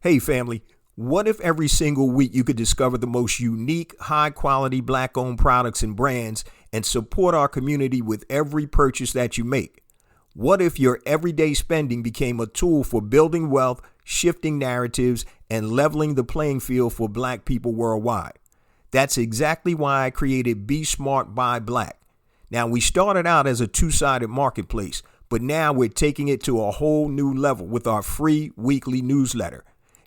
Hey family, what if every single week you could discover the most unique, high-quality Black-owned products and brands and support our community with every purchase that you make? What if your everyday spending became a tool for building wealth, shifting narratives, and leveling the playing field for Black people worldwide? That's exactly why I created Be Smart by Black. Now, we started out as a two-sided marketplace, but now we're taking it to a whole new level with our free weekly newsletter.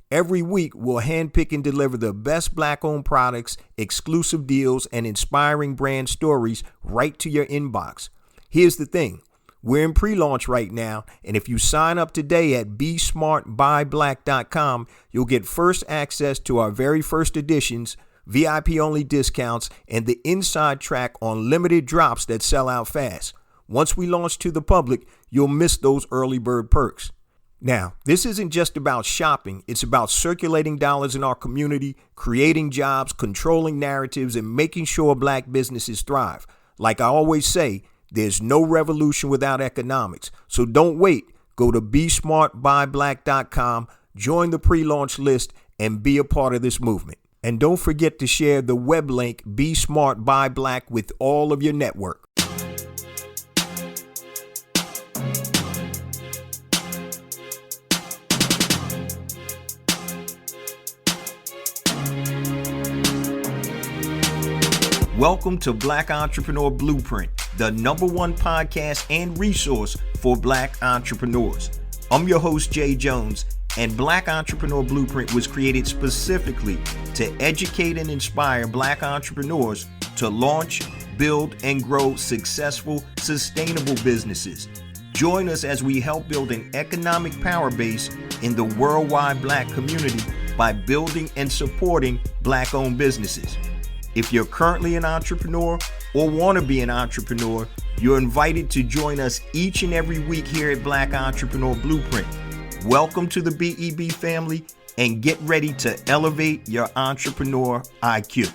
Every week, we'll handpick and deliver the best Black-owned products, exclusive deals, and inspiring brand stories right to your inbox. Here's the thing. We're in pre-launch right now, and if you sign up today at besmartbyblack.com, you'll get first access to our very first editions, VIP-only discounts, and the inside track on limited drops that sell out fast. Once we launch to the public, you'll miss those early bird perks. Now, this isn't just about shopping. It's about circulating dollars in our community, creating jobs, controlling narratives, and making sure Black businesses thrive. Like I always say, there's no revolution without economics. So don't wait. Go to besmartbyblack.com, join the pre-launch list, and be a part of this movement. And don't forget to share the web link Be Smart by Black with all of your network. Welcome to Black Entrepreneur Blueprint, the #1 podcast and resource for Black entrepreneurs. I'm your host, Jay Jones, and Black Entrepreneur Blueprint was created specifically to educate and inspire Black entrepreneurs to launch, build, and grow successful, sustainable businesses. Join us as we help build an economic power base in the worldwide Black community by building and supporting Black-owned businesses. If you're currently an entrepreneur or want to be an entrepreneur, you're invited to join us each and every week here at Black Entrepreneur Blueprint. Welcome to the BEB family and get ready to elevate your entrepreneur IQ.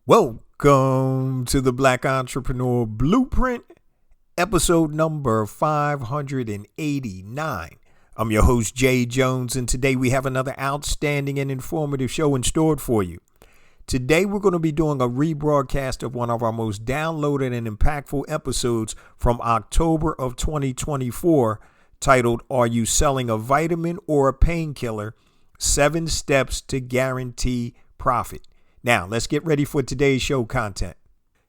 Welcome to the Black Entrepreneur Blueprint, episode number 589. I'm your host, Jay Jones, and today we have another outstanding and informative show in store for you. Today, we're going to be doing a rebroadcast of one of our most downloaded and impactful episodes from October of 2024, titled, Are You Selling a Vitamin or a Painkiller? 7 Steps to Guarantee Profit. Now, let's get ready for today's show content.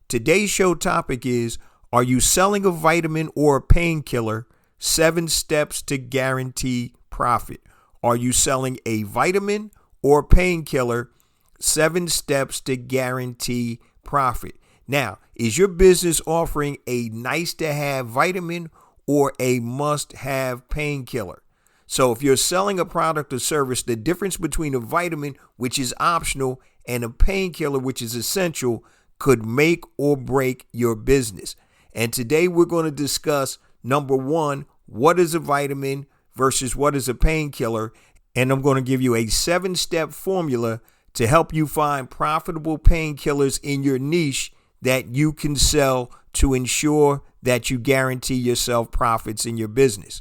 Today's show topic is, Are you selling a vitamin or a painkiller? 7 steps to guarantee profit. Are you selling a vitamin or painkiller? 7 steps to guarantee profit. Now, is your business offering a nice to have vitamin or a must have painkiller? So if you're selling a product or service, the difference between a vitamin, which is optional, and a painkiller, which is essential, could make or break your business. And today we're going to discuss number 1, what is a vitamin versus what is a painkiller? And I'm going to give you a 7-step formula to help you find profitable painkillers in your niche that you can sell to ensure that you guarantee yourself profits in your business.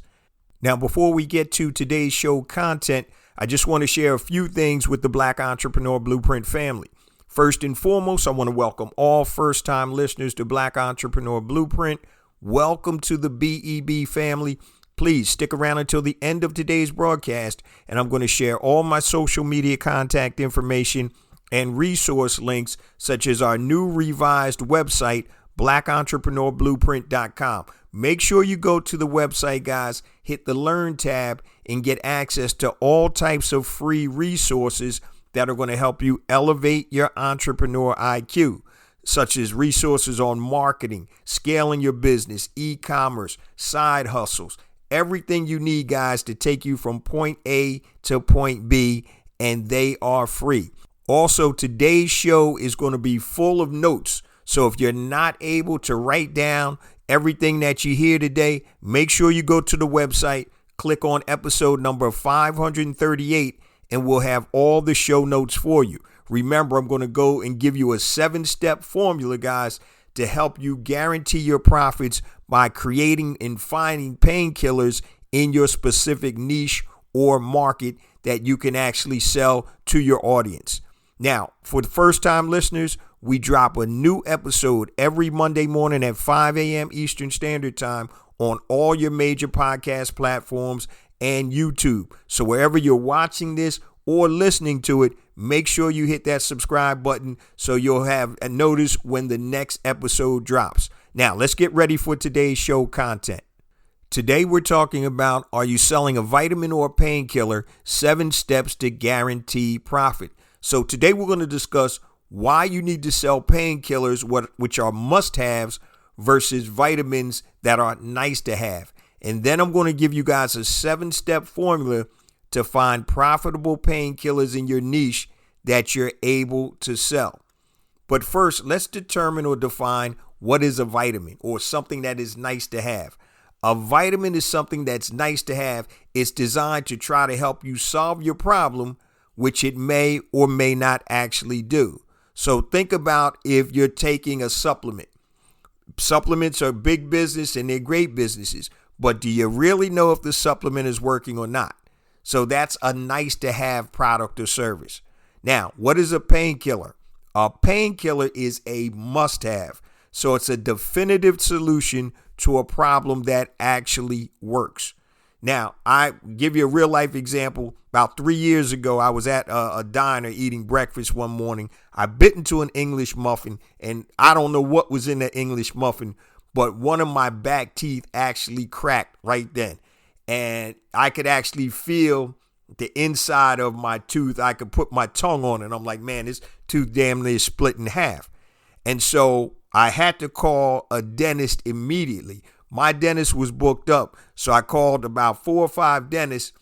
Now, before we get to today's show content, I just want to share a few things with the Black Entrepreneur Blueprint family. First and foremost, I want to welcome all first-time listeners to Black Entrepreneur Blueprint. Welcome to the BEB family. Please stick around until the end of today's broadcast, and I'm going to share all my social media contact information and resource links, such as our new revised website, blackentrepreneurBlueprint.com. Make sure you go to the website, guys, hit the Learn tab, and get access to all types of free resources that are going to help you elevate your entrepreneur IQ. Such as resources on marketing, scaling your business, e-commerce, side hustles, everything you need, guys, to take you from point A to point B, and they are free. Also, today's show is going to be full of notes. So if you're not able to write down everything that you hear today, make sure you go to the website, click on episode number 538, and we'll have all the show notes for you. Remember, I'm going to go and give you a 7-step formula, guys, to help you guarantee your profits by creating and finding painkillers in your specific niche or market that you can actually sell to your audience. Now, for the first time listeners, we drop a new episode every Monday morning at 5 a.m. Eastern Standard Time on all your major podcast platforms and YouTube. So wherever you're watching this or listening to it, make sure you hit that subscribe button so you'll have a notice when the next episode drops. Now, let's get ready for today's show content. Today, we're talking about, are you selling a vitamin or a painkiller? 7 steps to guarantee profit. So today, we're going to discuss why you need to sell painkillers, which are must-haves, versus vitamins that are nice to have. And then I'm going to give you guys a 7-step formula to find profitable painkillers in your niche that you're able to sell. But first, let's determine or define what is a vitamin or something that is nice to have. A vitamin is something that's nice to have. It's designed to try to help you solve your problem, which it may or may not actually do. So think about if you're taking a supplement. Supplements are big business and they're great businesses, but do you really know if the supplement is working or not? So that's a nice to have product or service. Now, what is a painkiller? A painkiller is a must have. So it's a definitive solution to a problem that actually works. Now, I give you a real life example. About 3 years ago, I was at a diner eating breakfast one morning. I bit into an English muffin, and I don't know what was in that English muffin, but one of my back teeth actually cracked right then. And I could actually feel the inside of my tooth. I could put my tongue on it. I'm like, man, this tooth damn near split in half. And so I had to call a dentist immediately. My dentist was booked up. So I called about 4 or 5 dentists,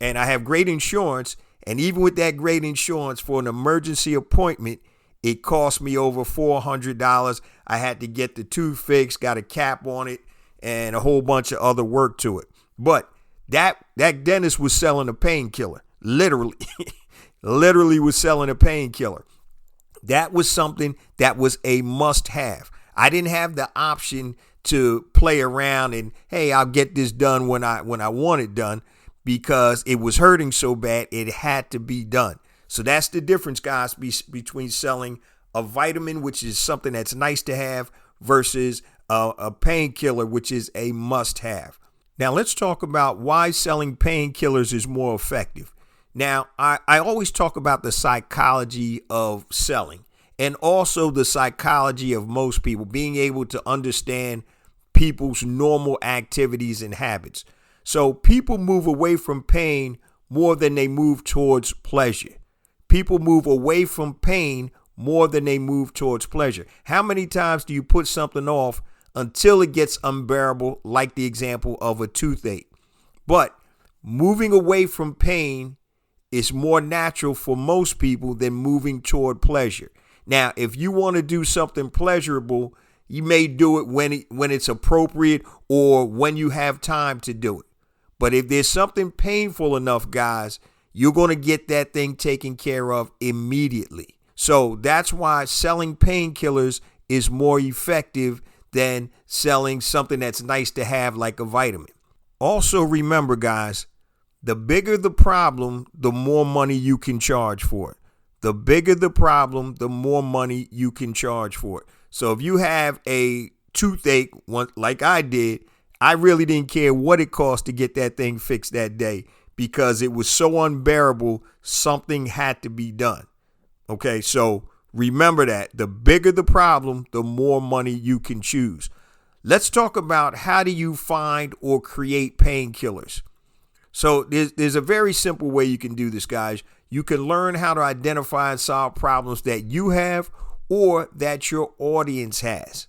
and I have great insurance. And even with that great insurance, for an emergency appointment, it cost me over $400. I had to get the tooth fixed, got a cap on it, and a whole bunch of other work to it. But that dentist was selling a painkiller, literally was selling a painkiller. That was something that was a must have. I didn't have the option to play around and, hey, I'll get this done when I want it done, because it was hurting so bad, it had to be done. So that's the difference, guys, between selling a vitamin, which is something that's nice to have, versus a painkiller, which is a must have. Now, let's talk about why selling painkillers is more effective. Now, I always talk about the psychology of selling and also the psychology of most people, being able to understand people's normal activities and habits. So people move away from pain more than they move towards pleasure. People move away from pain more than they move towards pleasure. How many times do you put something off until it gets unbearable, like the example of a toothache? But moving away from pain is more natural for most people than moving toward pleasure. Now, if you want to do something pleasurable, you may do it when it's appropriate or when you have time to do it. But if there's something painful enough, guys, you're going to get that thing taken care of immediately. So that's why selling painkillers is more effective than selling something that's nice to have like a vitamin. Also remember, guys, the bigger the problem, the more money you can charge for it. The bigger the problem, the more money you can charge for it. So if you have a toothache, like I did, I really didn't care what it cost to get that thing fixed that day, because it was so unbearable, something had to be done. Okay, so remember that. The bigger the problem, the more money you can choose. Let's talk about, how do you find or create painkillers? So there's a very simple way you can do this, guys. You can learn how to identify and solve problems that you have or that your audience has.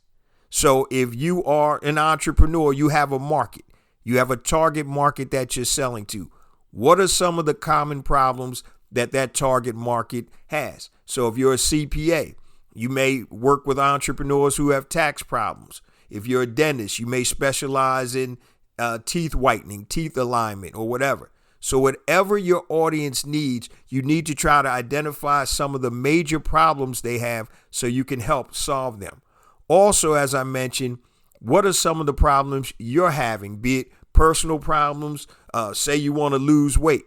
So if you are an entrepreneur, you have a market. You have a target market that you're selling to. What are some of the common problems that target market has? So if you're a CPA, you may work with entrepreneurs who have tax problems. If you're a dentist, you may specialize in teeth whitening, teeth alignment, or whatever. So whatever your audience needs, you need to try to identify some of the major problems they have so you can help solve them. Also, as I mentioned, what are some of the problems you're having, be it Personal problems, say you want to lose weight.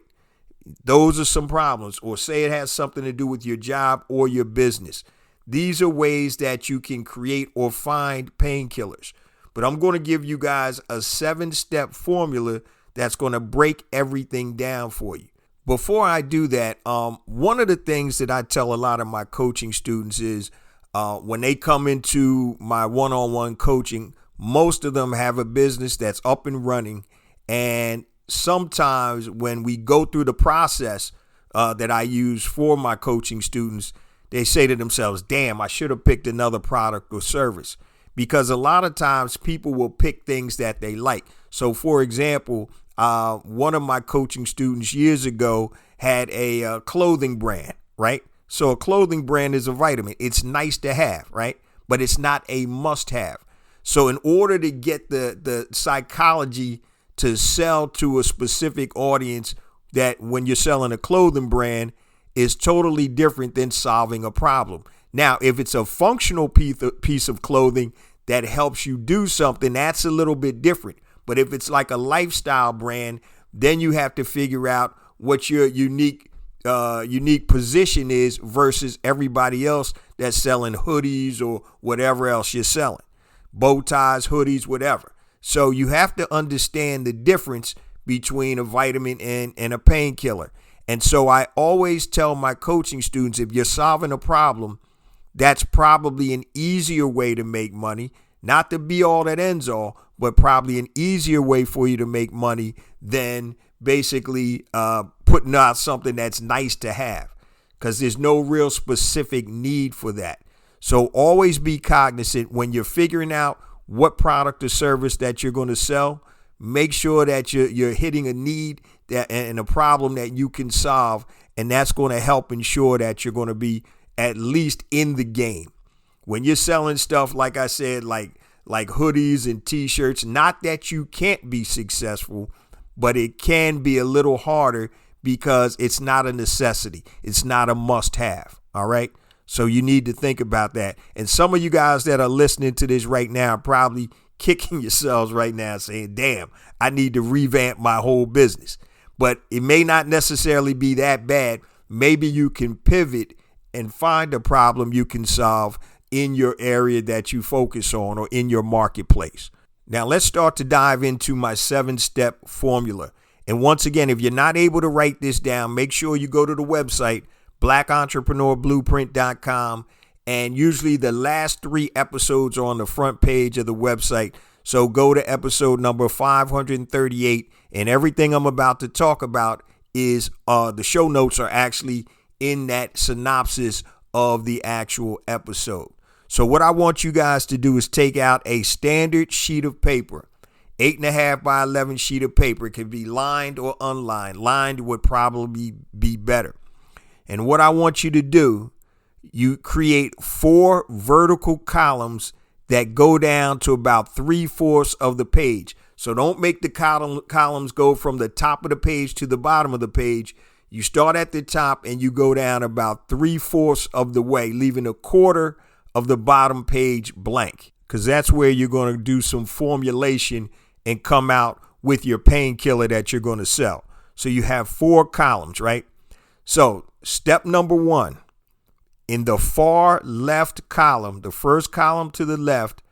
Those are some problems. Or say it has something to do with your job or your business. These are ways that you can create or find painkillers. But I'm going to give you guys a 7-step formula that's going to break everything down for you. Before I do that, one of the things that I tell a lot of my coaching students is when they come into my one-on-one coaching, most of them have a business that's up and running. And sometimes when we go through the process that I use for my coaching students, they say to themselves, damn, I should have picked another product or service. Because a lot of times people will pick things that they like. So, for example, one of my coaching students years ago had a clothing brand, right? So a clothing brand is a vitamin. It's nice to have, right? But it's not a must have. So in order to get the psychology to sell to a specific audience, that when you're selling a clothing brand is totally different than solving a problem. Now, if it's a functional piece of clothing that helps you do something, that's a little bit different. But if it's like a lifestyle brand, then you have to figure out what your unique position is versus everybody else that's selling hoodies or whatever else you're selling. Bow ties, hoodies, whatever. So you have to understand the difference between a vitamin and a painkiller. And so I always tell my coaching students, if you're solving a problem, that's probably an easier way to make money. Not the be all that ends all, but probably an easier way for you to make money than basically putting out something that's nice to have, because there's no real specific need for that. So always be cognizant when you're figuring out what product or service that you're going to sell. Make sure that you're hitting a need that and a problem that you can solve, and that's going to help ensure that you're going to be at least in the game. When you're selling stuff, like I said, like hoodies and t-shirts, not that you can't be successful, but it can be a little harder because it's not a necessity. It's not a must-have. All right. So you need to think about that. And some of you guys that are listening to this right now are probably kicking yourselves right now saying, damn, I need to revamp my whole business. But it may not necessarily be that bad. Maybe you can pivot and find a problem you can solve in your area that you focus on or in your marketplace. Now let's start to dive into my 7-step formula. And once again, if you're not able to write this down, make sure you go to the website, blackentrepreneurblueprint.com. And usually the last 3 episodes are on the front page of the website. So go to episode number 538. And everything I'm about to talk about is the show notes are actually in that synopsis of the actual episode. So what I want you guys to do is take out a standard sheet of paper, 8.5 by 11 sheet of paper. It can be lined or unlined. Lined would probably be better. And what I want you to do, you create 4 vertical columns that go down to about 3/4 of the page. So don't make the columns go from the top of the page to the bottom of the page. You start at the top and you go down about 3/4 of the way, leaving a quarter of the bottom page blank, because that's where you're going to do some formulation and come out with your painkiller that you're going to sell. So you have 4 columns, right? So step number 1, in the far left column, the first column to the left,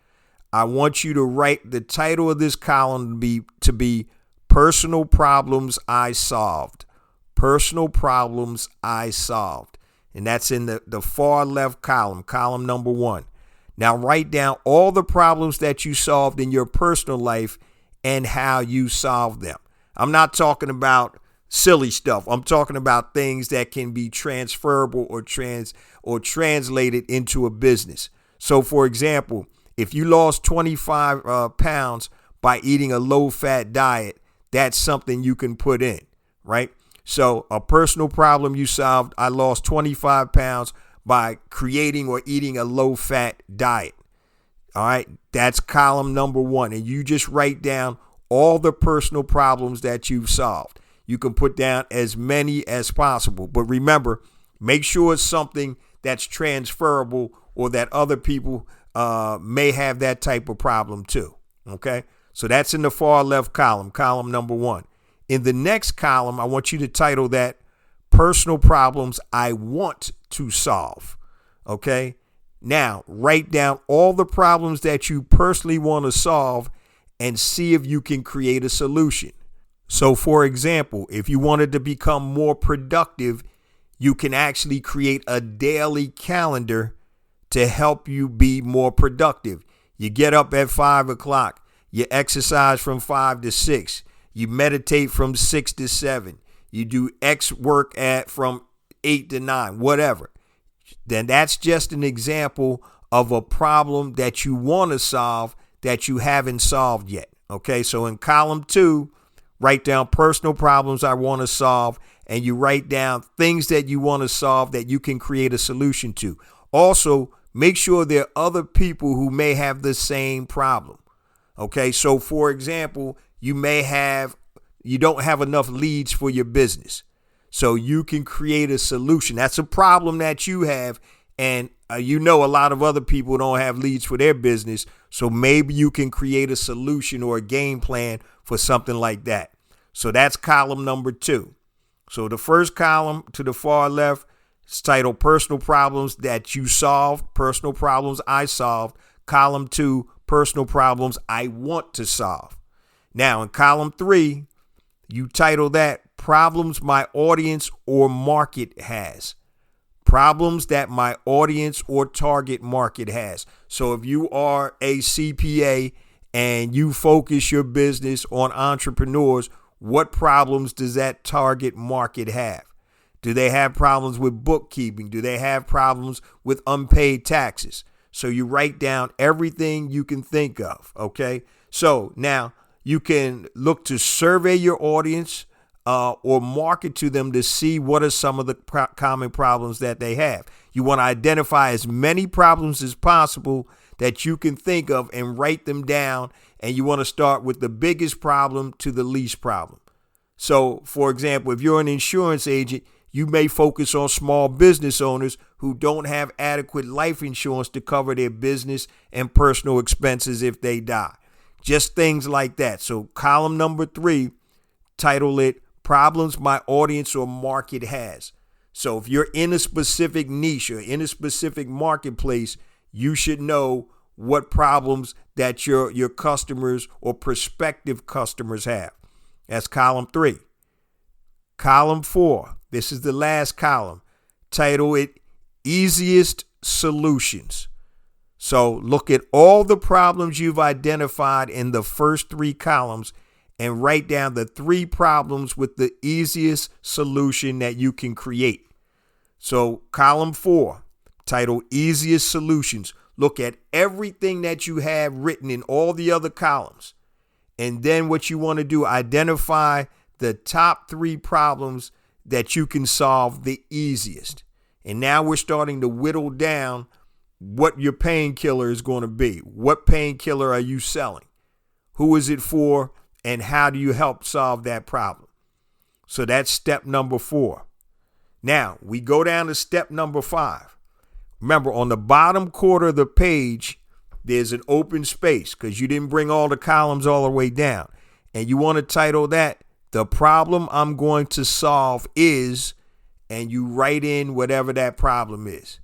I want you to write the title of this column to be Personal Problems I Solved. Personal Problems I Solved. And that's in the far left column, column number 1. Now write down all the problems that you solved in your personal life and how you solved them. I'm not talking about silly stuff. I'm talking about things that can be transferable or translated into a business. So for example, if you lost 25 pounds by eating a low-fat diet, that's something you can put in, right? So a personal problem you solved, I lost 25 pounds by creating or eating a low-fat diet. All right, that's column number 1. And you just write down all the personal problems that you've solved. You can put down as many as possible. But remember, make sure it's something that's transferable or that other people may have that type of problem too. Okay, So that's in the far left column, column number 1. In the next column, I want you to title that personal problems I want to solve. Okay. Now, write down all the problems that you personally want to solve and see if you can create a solution. So, for example, if you wanted to become more productive, you can actually create a daily calendar to help you be more productive. You get up at 5 o'clock. You exercise from 5 to 6. You meditate from 6 to 7. You do X work from 8 to 9, whatever. Then that's just an example of a problem that you want to solve that you haven't solved yet. Okay, so in column 2, write down personal problems I want to solve, and you write down things that you want to solve that you can create a solution to. Also, make sure there are other people who may have the same problem. Okay, so for example, you don't have enough leads for your business. So you can create a solution. That's a problem that you have. And a lot of other people don't have leads for their business. So maybe you can create a solution or a game plan for something like that. So that's column number 2. So the first column to the far left is titled Personal Problems That You Solved, Personal Problems I Solved. Column 2, Personal Problems I Want to Solve. Now in column 3, you title that Problems My Audience or Market Has. Problems that my audience or target market has. So if you are a CPA and you focus your business on entrepreneurs, what problems does that target market have? Do they have problems with bookkeeping? Do they have problems with unpaid taxes? So you write down everything you can think of. Okay. So now you can look to survey your audience or market to them to see what are some of the common problems that they have. You want to identify as many problems as possible that you can think of and write them down. And you want to start with the biggest problem to the least problem. So, for example, if you're an insurance agent, you may focus on small business owners who don't have adequate life insurance to cover their business and personal expenses if they die. Just things like that. So column number 3, title it Problems My Audience or Market Has. So if you're in a specific niche or in a specific marketplace, you should know what problems that your customers or prospective customers have. That's column 3. Column 4, this is the last column. Title it Easiest Solutions. So look at all the problems you've identified in the first 3 columns and write down the 3 problems with the easiest solution that you can create. So column 4, titled Easiest Solutions. Look at everything that you have written in all the other columns. And then what you want to do, identify the top 3 problems that you can solve the easiest. And now we're starting to whittle down what your painkiller is going to be. What painkiller are you selling? Who is it for? And how do you help solve that problem? So that's step number 4. Now we go down to step number 5. Remember, on the bottom quarter of the page, there's an open space because you didn't bring all the columns all the way down. And you want to title that, The Problem I'm Going to Solve Is, and you write in whatever that problem is.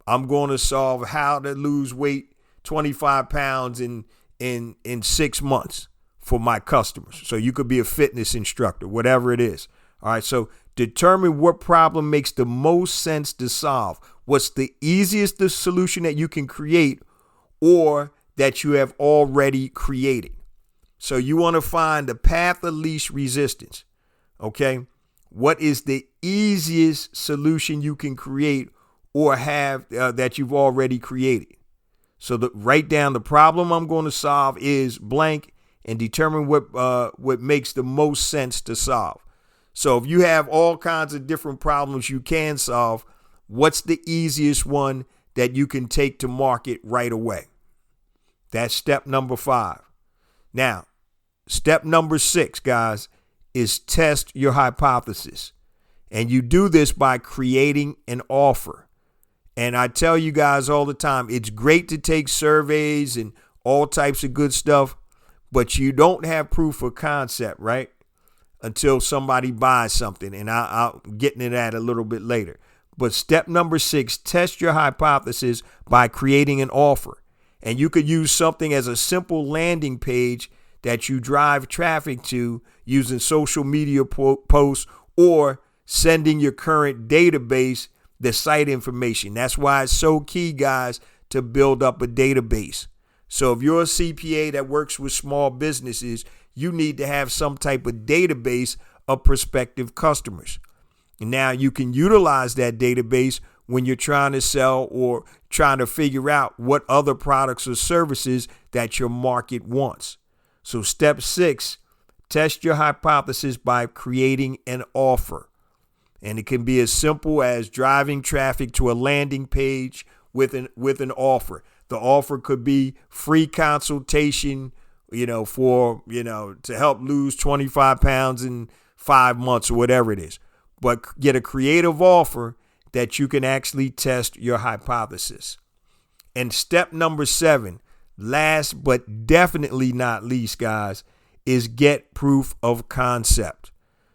I'm going to solve how to lose weight 25 pounds in 6 months for my customers. So you could be a fitness instructor, whatever it is. All right. So determine what problem makes the most sense to solve. What's the easiest solution that you can create or that you have already created. So you want to find the path of least resistance. Okay. What is the easiest solution you can create or have that you've already created? So write down the problem I'm going to solve is blank and determine what makes the most sense to solve. So if you have all kinds of different problems you can solve, what's the easiest one that you can take to market right away? That's step number 5. Now, step number 6, guys, is test your hypothesis. And you do this by creating an offer. And I tell you guys all the time, it's great to take surveys and all types of good stuff, but you don't have proof of concept, right? Until somebody buys something. And I'll get into that a little bit later. But step number 6, test your hypothesis by creating an offer. And you could use something as a simple landing page that you drive traffic to using social media posts or sending your current database the site information. That's why it's so key, guys, to build up a database. So if you're a CPA that works with small businesses, you need to have some type of database of prospective customers. And now you can utilize that database when you're trying to sell or trying to figure out what other products or services that your market wants. So step 6, test your hypothesis by creating an offer. And it can be as simple as driving traffic to a landing page with an offer. The offer could be free consultation, to help lose 25 pounds in 5 months or whatever it is. But get a creative offer that you can actually test your hypothesis. And step number 7, last but definitely not least, guys, is get proof of concept.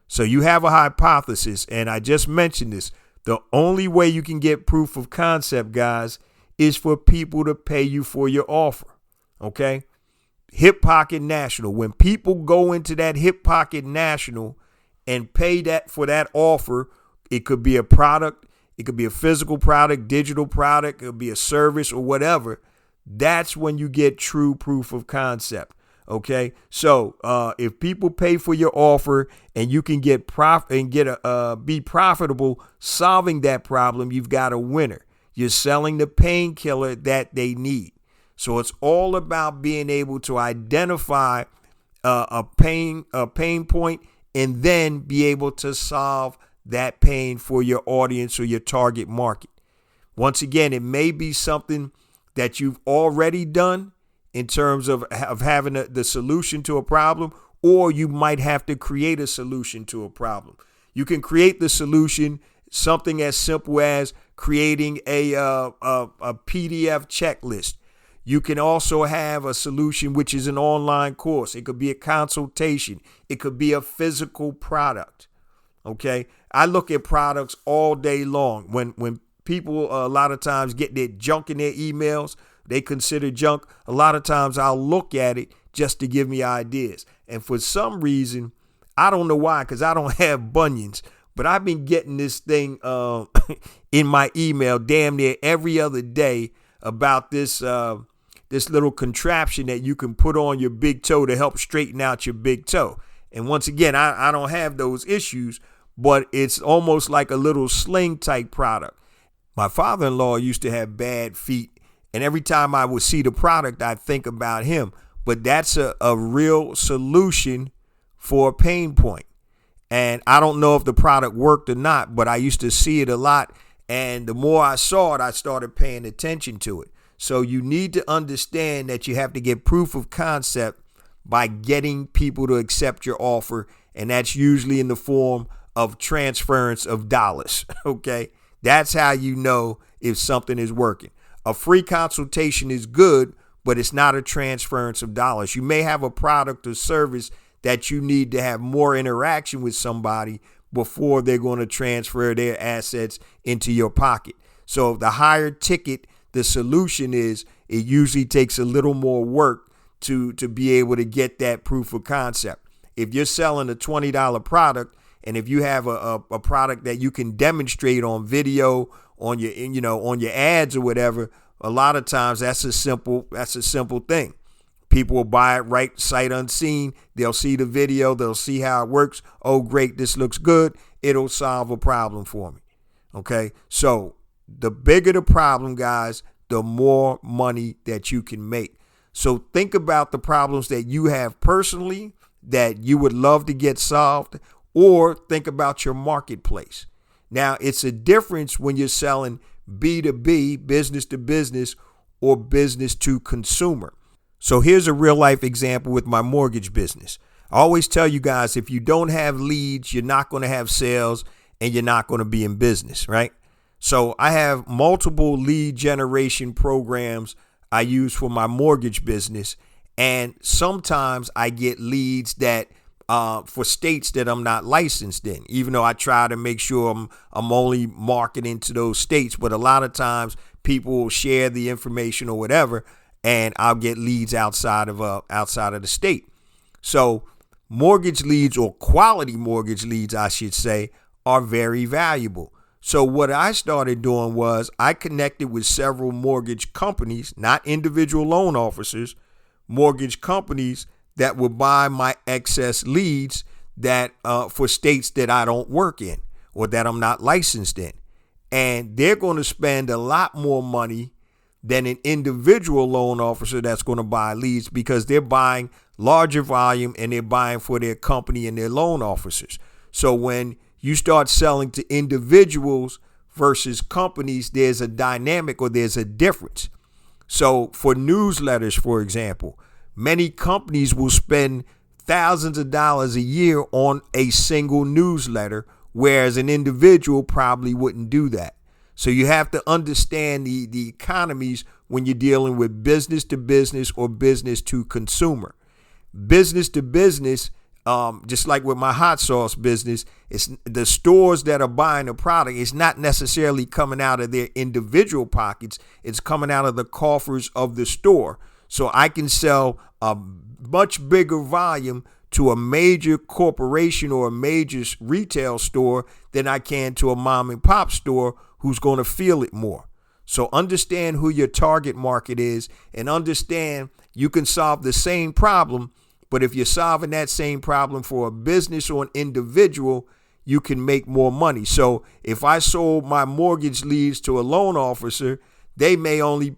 So you have a hypothesis, and I just mentioned this. The only way you can get proof of concept, guys, is for people to pay you for your offer. Okay? Hip Pocket National. When people go into that Hip Pocket National and pay that for that offer, it could be a product, it could be a physical product, digital product, it could be a service or whatever. That's when you get true proof of concept. Okay, so if people pay for your offer and you can get be profitable solving that problem, you've got a winner. You're selling the painkiller that they need. So it's all about being able to identify a pain point and then be able to solve that pain for your audience or your target market. Once again, it may be something that you've already done in terms of having the solution to a problem, or you might have to create a solution to a problem. You can create the solution, something as simple as creating a PDF checklist. You can also have a solution which is an online course. It could be a consultation. It could be a physical product. Okay, I look at products all day long. When people a lot of times get their junk in their emails, they consider junk. A lot of times I'll look at it just to give me ideas. And for some reason, I don't know why, because I don't have bunions, but I've been getting this thing in my email damn near every other day about this little contraption that you can put on your big toe to help straighten out your big toe. And once again, I don't have those issues, but it's almost like a little sling type product. My father-in-law used to have bad feet, and every time I would see the product, I'd think about him. But that's a real solution for a pain point. And I don't know if the product worked or not, but I used to see it a lot. And the more I saw it, I started paying attention to it. So you need to understand that you have to get proof of concept by getting people to accept your offer. And that's usually in the form of transference of dollars. Okay, that's how you know if something is working. A free consultation is good, but it's not a transference of dollars. You may have a product or service that you need to have more interaction with somebody before they're going to transfer their assets into your pocket. So the higher ticket the solution is, it usually takes a little more work to be able to get that proof of concept. If you're selling a $20 product, and if you have a product that you can demonstrate on video, on your ads or whatever, a lot of times that's a simple thing. People will buy it right sight unseen. They'll see the video. They'll see how it works. Oh, great. This looks good. It'll solve a problem for me. Okay. So the bigger the problem, guys, the more money that you can make. So think about the problems that you have personally that you would love to get solved, or think about your marketplace. Now, it's a difference when you're selling B2B, business to business, or business to consumer. So here's a real life example with my mortgage business. I always tell you guys, if you don't have leads, you're not going to have sales and you're not going to be in business, right? So I have multiple lead generation programs I use for my mortgage business. And sometimes I get leads that for states that I'm not licensed in, even though I try to make sure I'm only marketing to those states. But a lot of times people will share the information or whatever, and I'll get leads outside of the state. So mortgage leads, or quality mortgage leads, I should say, are very valuable. So what I started doing was I connected with several mortgage companies, not individual loan officers, mortgage companies that would buy my excess leads that for states that I don't work in or that I'm not licensed in. And they're going to spend a lot more money than an individual loan officer that's going to buy leads, because they're buying larger volume and they're buying for their company and their loan officers. So when you start selling to individuals versus companies, there's a dynamic, or there's a difference. So for newsletters, for example, many companies will spend thousands of dollars a year on a single newsletter, whereas an individual probably wouldn't do that. So you have to understand the economies when you're dealing with business to business or business to consumer. Business to business, just like with my hot sauce business, it's the stores that are buying the product. It's not necessarily coming out of their individual pockets. It's coming out of the coffers of the store. So I can sell a much bigger volume to a major corporation or a major retail store than I can to a mom and pop store who's going to feel it more. So understand who your target market is, and understand you can solve the same problem, but if you're solving that same problem for a business or an individual, you can make more money. So if I sold my mortgage leads to a loan officer, they may only,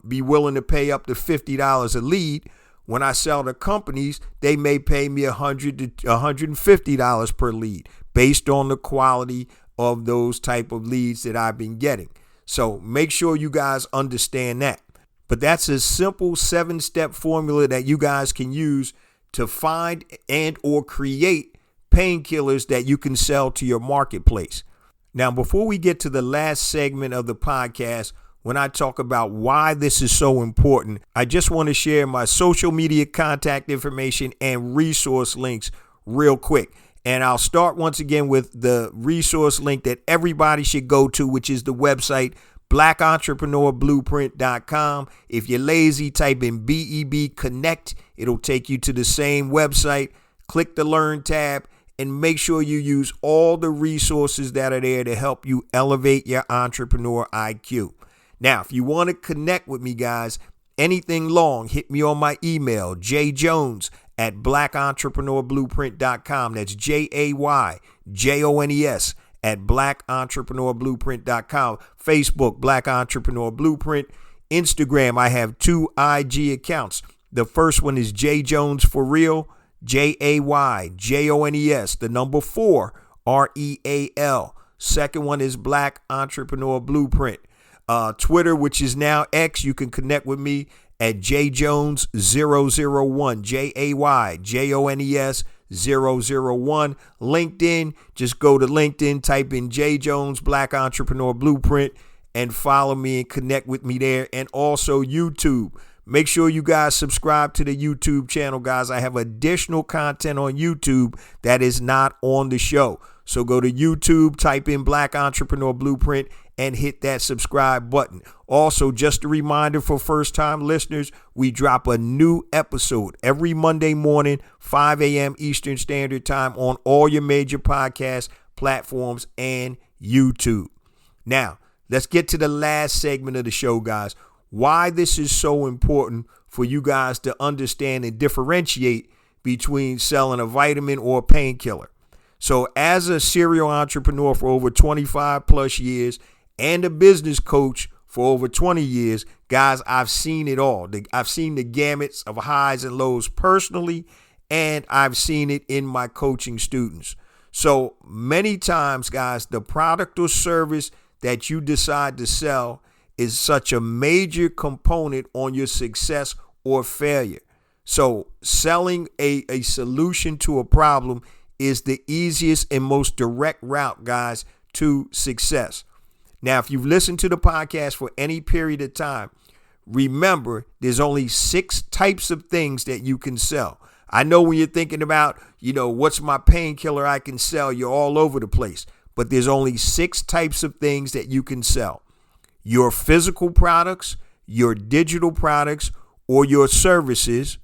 be willing to pay up to $50 a lead. When I sell to companies, they may pay me $100 to $150 per lead based on the quality of those type of leads that I've been getting. So make sure you guys understand that. But that's a simple 7-step formula that you guys can use to find and or create painkillers that you can sell to your marketplace. Now, before we get to the last segment of the podcast, when I talk about why this is so important, I just want to share my social media contact information and resource links real quick. And I'll start once again with the resource link that everybody should go to, which is the website blackentrepreneurblueprint.com. If you're lazy, type in BEB Connect. It'll take you to the same website. Click the Learn tab and make sure you use all the resources that are there to help you elevate your entrepreneur IQ. Now, if you want to connect with me, guys, anything long, hit me on my email, jayjones@blackentrepreneurblueprint.com. That's JAYJONES @blackentrepreneurblueprint.com. Facebook, Black Entrepreneur Blueprint. Instagram, I have 2 IG accounts. The first one is J Jones for Real, JAYJONES, the number 4, REAL. Second one is Black Entrepreneur Blueprint. Twitter, which is now X, you can connect with me at jjones001, JAYJONES 001. LinkedIn, just go to LinkedIn, type in J Jones Black Entrepreneur Blueprint, and follow me and connect with me there. And also YouTube. Make sure you guys subscribe to the YouTube channel, guys. I have additional content on YouTube that is not on the show. So go to YouTube, type in Black Entrepreneur Blueprint, and hit that subscribe button. Also, just a reminder for first-time listeners, we drop a new episode every Monday morning, 5 a.m. Eastern Standard Time on all your major podcast platforms and YouTube. Now, let's get to the last segment of the show, guys. Why this is so important for you guys to understand and differentiate between selling a vitamin or a painkiller. So as a serial entrepreneur for over 25 plus years and a business coach for over 20 years, guys, I've seen it all. I've seen the gamuts of highs and lows personally, and I've seen it in my coaching students. So many times, guys, the product or service that you decide to sell is such a major component on your success or failure. So selling a solution to a problem is the easiest and most direct route, guys, to success. Now, if you've listened to the podcast for any period of time, remember, there's only 6 types of things that you can sell. I know when you're thinking about, what's my painkiller I can sell, you're all over the place. But there's only 6 types of things that you can sell. Your physical products, your digital products, or your services,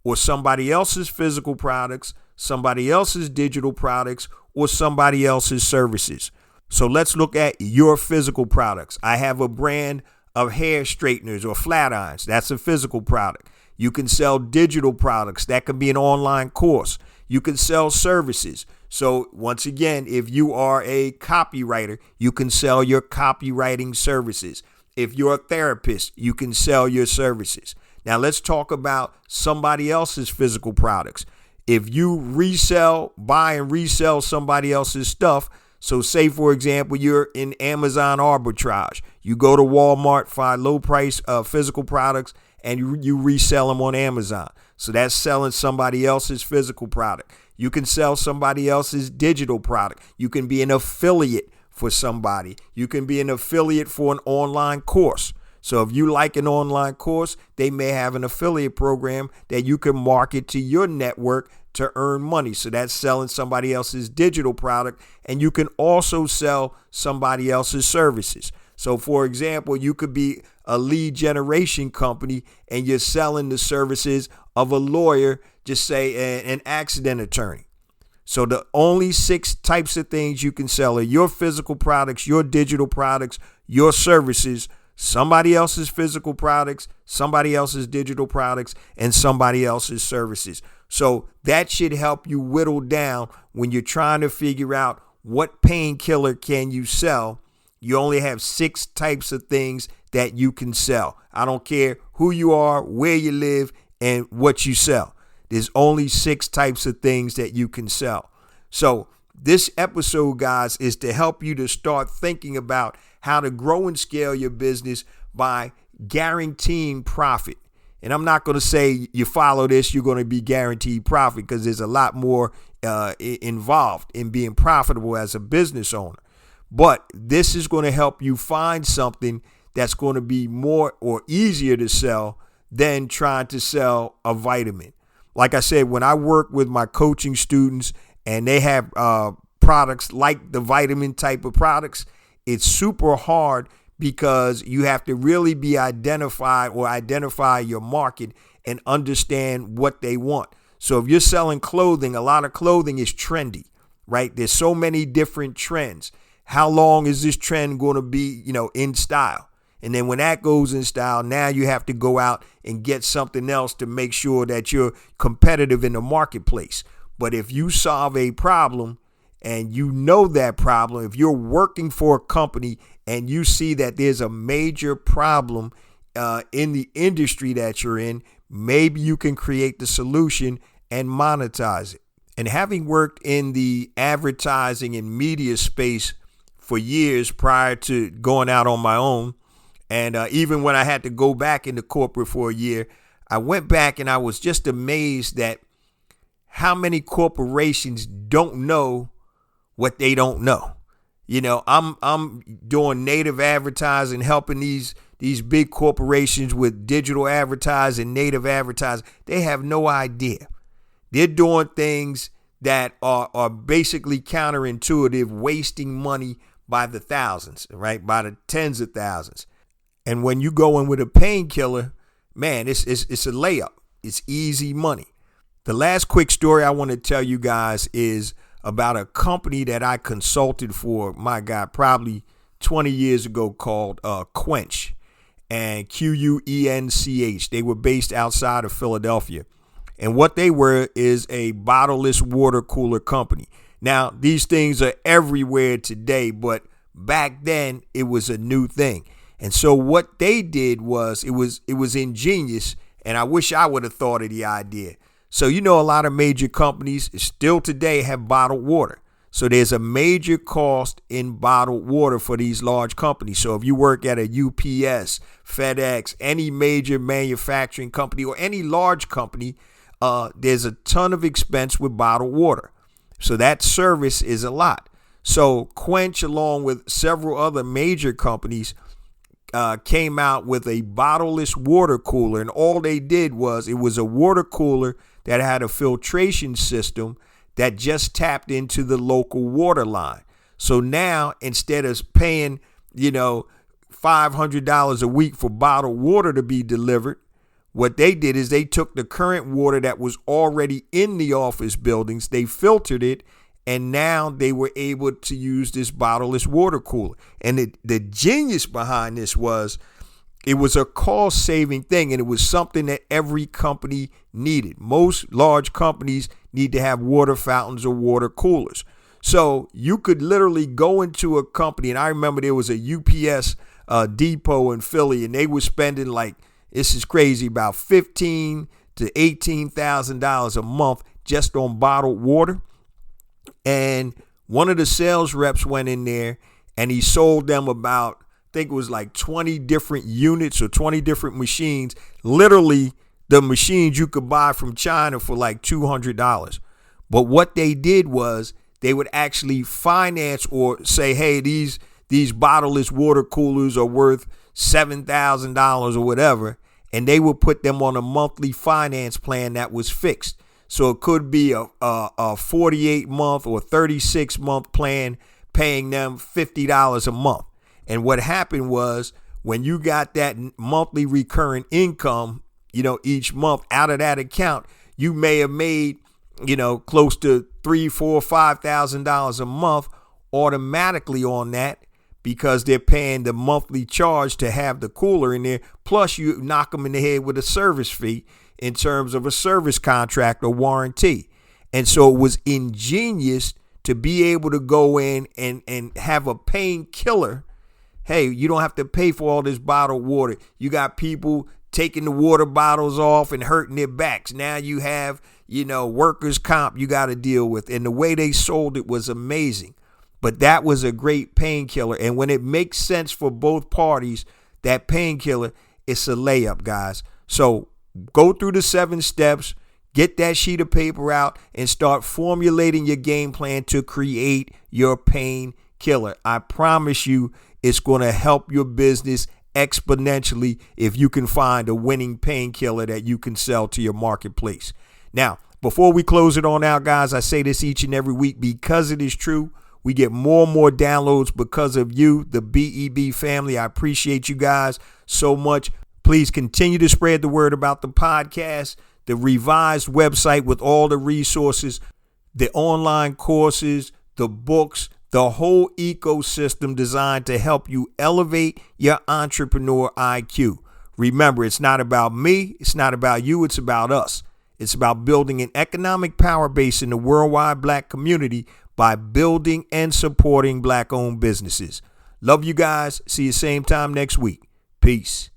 or somebody else's physical products, somebody else's digital products, or somebody else's services. So let's look at your physical products. I have a brand of hair straighteners or flat irons. That's a physical product. You can sell digital products. That can be an online course. You can sell services. So once again, if you are a copywriter, you can sell your copywriting services. If you're a therapist, you can sell your services. Now let's talk about somebody else's physical products. If you buy and resell somebody else's stuff, so say, for example, you're in Amazon arbitrage. You go to Walmart, find low price physical products, and you resell them on Amazon. So that's selling somebody else's physical product. You can sell somebody else's digital product. You can be an affiliate for somebody. You can be an affiliate for an online course. So if you like an online course, they may have an affiliate program that you can market to your network to earn money. So that's selling somebody else's digital product. And you can also sell somebody else's services. So for example, you could be a lead generation company and you're selling the services of a lawyer, just say an accident attorney. So the only 6 types of things you can sell are your physical products, your digital products, your services, somebody else's physical products, somebody else's digital products, and somebody else's services. So that should help you whittle down when you're trying to figure out what painkiller can you sell. You only have 6 types of things that you can sell. I don't care who you are, where you live, and what you sell. There's only 6 types of things that you can sell. So this episode, guys, is to help you to start thinking about how to grow and scale your business by guaranteeing profit. And I'm not going to say you follow this, you're going to be guaranteed profit, because there's a lot more involved in being profitable as a business owner. But this is going to help you find something that's going to be more or easier to sell than trying to sell a vitamin. Like I said, when I work with my coaching students and they have products like the vitamin type of products, it's super hard because you have to really be identify your market and understand what they want. So if you're selling clothing, a lot of clothing is trendy, right? There's so many different trends. How long is this trend going to be, in style? And then when that goes in style, now you have to go out and get something else to make sure that you're competitive in the marketplace. But if you solve a problem and you know that problem, if you're working for a company and you see that there's a major problem in the industry that you're in, maybe you can create the solution and monetize it. And having worked in the advertising and media space for years prior to going out on my own, and even when I had to go back into corporate for a year, I went back and I was just amazed at how many corporations don't know what they don't know. I'm doing native advertising, helping these big corporations with digital advertising, native advertising. They have no idea. They're doing things that are basically counterintuitive, wasting money by the thousands, right? By the tens of thousands. And when you go in with a painkiller, man, it's a layup. It's easy money. The last quick story I want to tell you guys is about a company that I consulted for, my God, probably 20 years ago, called Quench, and Quench. They were based outside of Philadelphia. And what they were is a bottleless water cooler company. Now, these things are everywhere today, but back then it was a new thing. And so what they did was it was ingenious, and I wish I would have thought of the idea. So, a lot of major companies still today have bottled water. So there's a major cost in bottled water for these large companies. So if you work at a UPS, FedEx, any major manufacturing company or any large company, there's a ton of expense with bottled water. So that service is a lot. So Quench, along with several other major companies, came out with a bottleless water cooler, and all they did was it was a water cooler that had a filtration system that just tapped into the local water line. So now instead of paying, $500 a week for bottled water to be delivered, what they did is they took the current water that was already in the office buildings, they filtered it, and now they were able to use this bottleless water cooler. And the genius behind this was it was a cost-saving thing, and it was something that every company needed. Most large companies need to have water fountains or water coolers. So you could literally go into a company, and I remember there was a UPS depot in Philly, and they were spending this is crazy, about $15,000 to $18,000 a month just on bottled water. And one of the sales reps went in there and he sold them about, I think it was 20 different units or 20 different machines. Literally the machines you could buy from China for $200. But what they did was they would actually finance or say, hey, these bottleless water coolers are worth $7,000 or whatever. And they would put them on a monthly finance plan that was fixed. So it could be a 48-month or 36-month plan paying them $50 a month. And what happened was when you got that monthly recurring income, each month out of that account, you may have made, close to $3,000, $4,000, $5,000 a month automatically on that, because they're paying the monthly charge to have the cooler in there. Plus you knock them in the head with a service fee in terms of a service contract or warranty. And so it was ingenious to be able to go in and have a Painkiller. Hey, you don't have to pay for all this bottled water. You got people taking the water bottles off and hurting their backs. Now you have, workers' comp you got to deal with. And the way they sold it was amazing. But that was a great Painkiller. And when it makes sense for both parties, that Painkiller, it's a layup, guys. So go through the 7 steps, get that sheet of paper out, and start formulating your game plan to create your Painkiller. I promise you it's going to help your business exponentially if you can find a winning Painkiller that you can sell to your marketplace. Now, before we close it on out, guys, I say this each and every week because it is true. We get more and more downloads because of you, the BEB family. I appreciate you guys so much. Please continue to spread the word about the podcast, the revised website with all the resources, the online courses, the books, the whole ecosystem designed to help you elevate your entrepreneur IQ. Remember, it's not about me. It's not about you. It's about us. It's about building an economic power base in the worldwide Black community by building and supporting Black-owned businesses. Love you guys. See you same time next week. Peace.